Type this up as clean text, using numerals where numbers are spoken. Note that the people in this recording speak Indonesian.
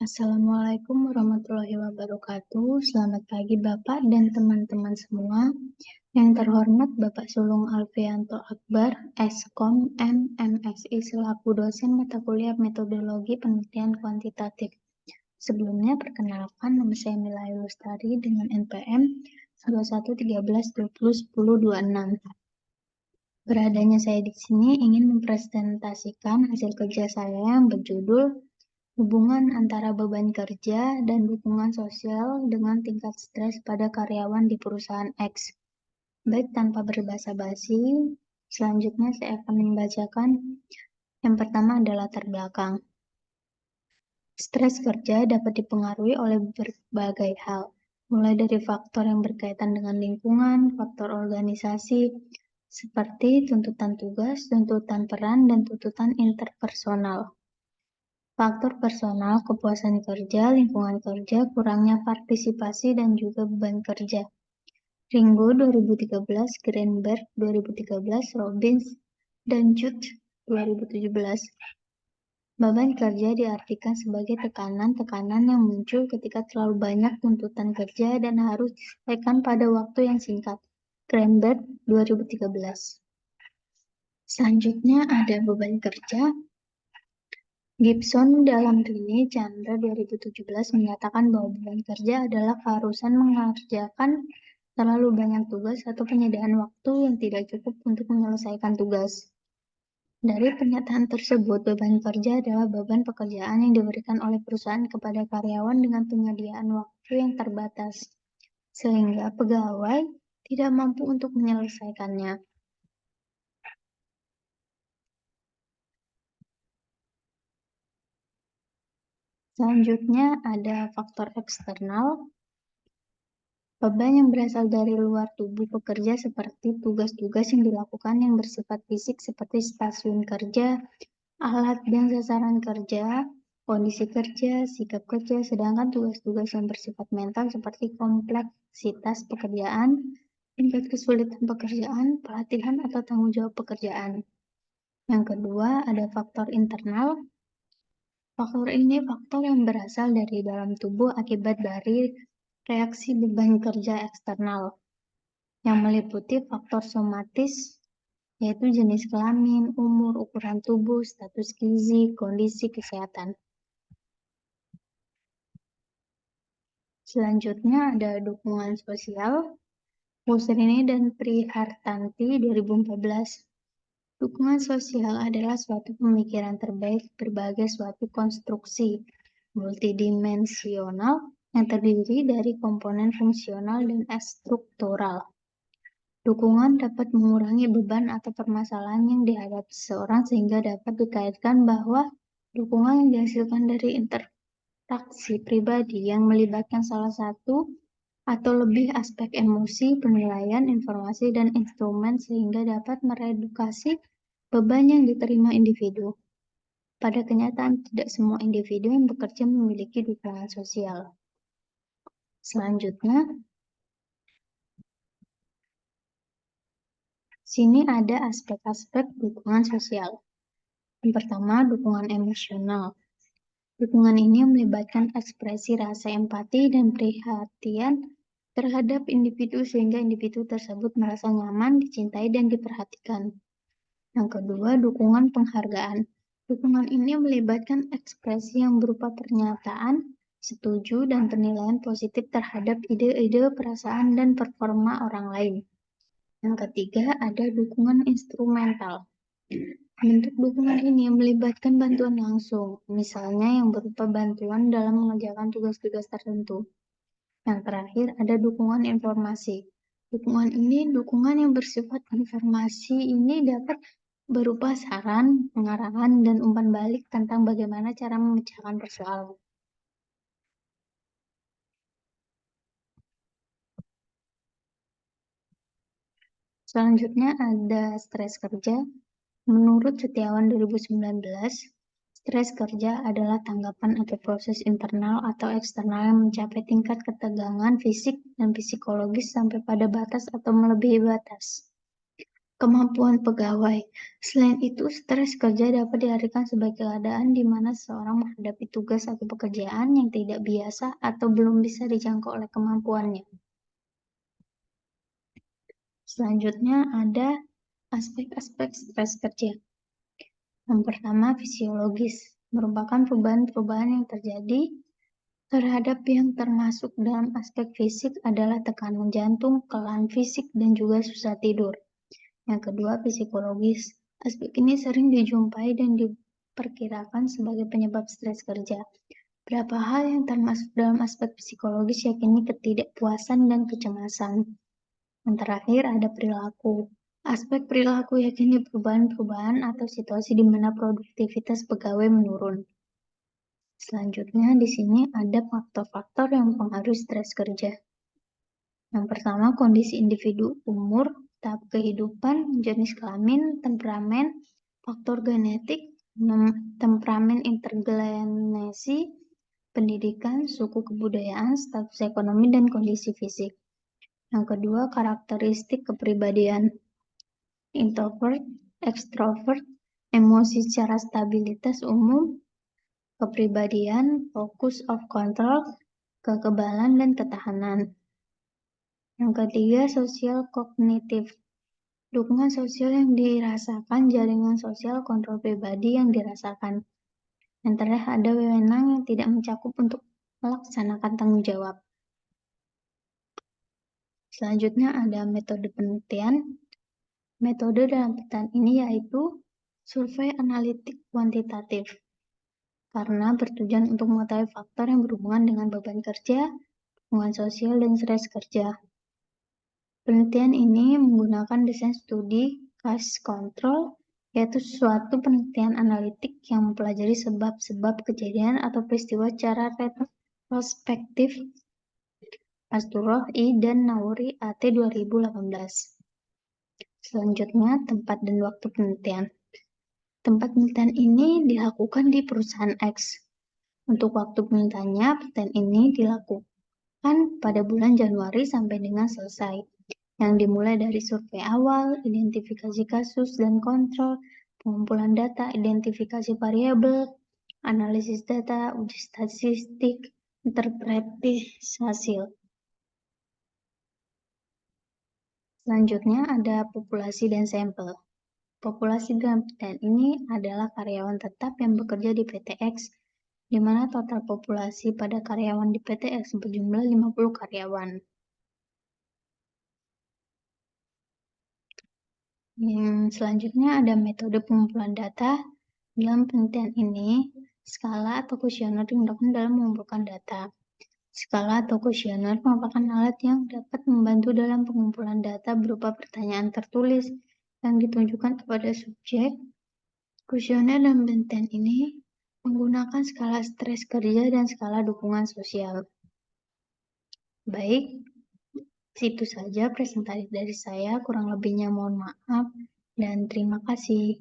Assalamualaikum warahmatullahi wabarakatuh. Selamat pagi Bapak dan teman-teman semua. Yang terhormat Bapak Sulung Alfianto Akbar, Eskom, MMSI selaku dosen mata kuliah metodologi penelitian kuantitatif. Sebelumnya perkenalkan, nama saya Milai Lustari dengan NPM 0113201026. Beradanya saya di sini ingin mempresentasikan hasil kerja saya yang berjudul hubungan antara beban kerja dan dukungan sosial dengan tingkat stres pada karyawan di perusahaan X. Baik, tanpa berbasa-basi, selanjutnya saya akan membacakan. Yang pertama adalah latar belakang. Stres kerja dapat dipengaruhi oleh berbagai hal, mulai dari faktor yang berkaitan dengan lingkungan, faktor organisasi, seperti tuntutan tugas, tuntutan peran, dan tuntutan interpersonal. Faktor personal, kepuasan kerja, lingkungan kerja, kurangnya partisipasi, dan juga beban kerja. Ringo 2013, Greenberg 2013, Robbins, dan Judd 2017. Beban kerja diartikan sebagai tekanan-tekanan yang muncul ketika terlalu banyak tuntutan kerja dan harus diselesaikan pada waktu yang singkat. Greenberg 2013. Selanjutnya ada beban kerja. Gibson dalam Rini Chandra 2017 menyatakan bahwa beban kerja adalah keharusan mengerjakan terlalu banyak tugas atau penyediaan waktu yang tidak cukup untuk menyelesaikan tugas. Dari pernyataan tersebut, beban kerja adalah beban pekerjaan yang diberikan oleh perusahaan kepada karyawan dengan penyediaan waktu yang terbatas, sehingga pegawai tidak mampu untuk menyelesaikannya. Selanjutnya ada faktor eksternal. Beban yang berasal dari luar tubuh pekerja seperti tugas-tugas yang dilakukan yang bersifat fisik seperti stasiun kerja, alat dan sasaran kerja, kondisi kerja, sikap kerja, sedangkan tugas-tugas yang bersifat mental seperti kompleksitas pekerjaan, tingkat kesulitan pekerjaan, pelatihan atau tanggung jawab pekerjaan. Yang kedua, ada faktor internal. Faktor ini faktor yang berasal dari dalam tubuh akibat dari reaksi beban kerja eksternal, yang meliputi faktor somatis, yaitu jenis kelamin, umur, ukuran tubuh, status gizi, kondisi kesehatan. Selanjutnya ada dukungan sosial. Pusrini dan Prihartanti 2014. Dukungan sosial adalah suatu pemikiran terbaik berbagai suatu konstruksi multidimensional yang terdiri dari komponen fungsional dan struktural. Dukungan dapat mengurangi beban atau permasalahan yang dihadapi seseorang sehingga dapat dikaitkan bahwa dukungan yang dihasilkan dari interaksi pribadi yang melibatkan salah satu atau lebih aspek emosi, penilaian, informasi, dan instrumen sehingga dapat meredukasi beban yang diterima individu. Pada kenyataan, tidak semua individu yang bekerja memiliki dukungan sosial. Selanjutnya, sini ada aspek-aspek dukungan sosial. Yang pertama, dukungan emosional. Dukungan ini melibatkan ekspresi rasa empati dan perhatian terhadap individu sehingga individu tersebut merasa nyaman, dicintai, dan diperhatikan. Yang kedua, dukungan penghargaan. Dukungan ini melibatkan ekspresi yang berupa pernyataan, setuju, dan penilaian positif terhadap ide-ide, perasaan, dan performa orang lain. Yang ketiga, ada dukungan instrumental. Bentuk dukungan ini melibatkan bantuan langsung, misalnya yang berupa bantuan dalam mengerjakan tugas-tugas tertentu. Yang terakhir, ada dukungan informasi. Dukungan yang bersifat informasi ini dapat berupa saran, pengarahan, dan umpan balik tentang bagaimana cara memecahkan persoalan. Selanjutnya ada stres kerja. Menurut Setiawan 2019, stres kerja adalah tanggapan atau proses internal atau eksternal yang mencapai tingkat ketegangan fisik dan psikologis sampai pada batas atau melebihi batas. Kemampuan pegawai. Selain itu, stres kerja dapat diartikan sebagai keadaan di mana seseorang menghadapi tugas atau pekerjaan yang tidak biasa atau belum bisa dijangkau oleh kemampuannya. Selanjutnya ada aspek-aspek stres kerja. Yang pertama, fisiologis, merupakan perubahan-perubahan yang terjadi terhadap yang termasuk dalam aspek fisik adalah tekanan jantung, kelelahan fisik, dan juga susah tidur. Yang kedua, psikologis. Aspek ini sering dijumpai dan diperkirakan sebagai penyebab stres kerja. Beberapa hal yang termasuk dalam aspek psikologis yakni ketidakpuasan dan kecemasan. Yang terakhir ada perilaku. Aspek perilaku yakni perubahan-perubahan atau situasi di mana produktivitas pegawai menurun. Selanjutnya di sini ada faktor-faktor yang mempengaruhi stres kerja. Yang pertama, kondisi individu, umur, tahap kehidupan, jenis kelamin, temperamen, faktor genetik, temperamen intergenesi, pendidikan, suku kebudayaan, status ekonomi, dan kondisi fisik. Yang kedua, karakteristik kepribadian. Introvert, extrovert, emosi secara stabilitas umum, kepribadian, focus of control, kekebalan dan ketahanan. Yang ketiga, sosial kognitif. Dukungan sosial yang dirasakan, jaringan sosial, kontrol pribadi yang dirasakan. Yang terakhir ada wewenang yang tidak mencakup untuk melaksanakan tanggung jawab. Selanjutnya ada metode penelitian. Metode dalam penelitian ini yaitu survei analitik kuantitatif. Karena bertujuan untuk mengetahui faktor yang berhubungan dengan beban kerja, hubungan sosial, dan stres kerja. Penelitian ini menggunakan desain studi case control, yaitu suatu penelitian analitik yang mempelajari sebab-sebab kejadian atau peristiwa secara retrospektif. Asturoh I dan Nauri AT 2018. Selanjutnya, tempat dan waktu penelitian. Tempat penelitian ini dilakukan di perusahaan X. Untuk waktu penelitiannya, penelitian ini dilakukan pada bulan Januari sampai dengan selesai, yang dimulai dari survei awal, identifikasi kasus dan kontrol, pengumpulan data, identifikasi variabel, analisis data, uji statistik, interpretasi hasil. Selanjutnya ada populasi dan sampel. Populasi dalam penelitian ini adalah karyawan tetap yang bekerja di PT X, di mana total populasi pada karyawan di PT X berjumlah 50 karyawan. Selanjutnya ada metode pengumpulan data. Dalam penelitian ini, skala atau kuesioner digunakan dalam mengumpulkan data. Skala atau kuesioner merupakan alat yang dapat membantu dalam pengumpulan data berupa pertanyaan tertulis yang ditunjukkan kepada subjek. Kuesioner dalam penelitian ini menggunakan skala stres kerja dan skala dukungan sosial. Baik, itu saja presentasi dari saya, kurang lebihnya mohon maaf, dan terima kasih.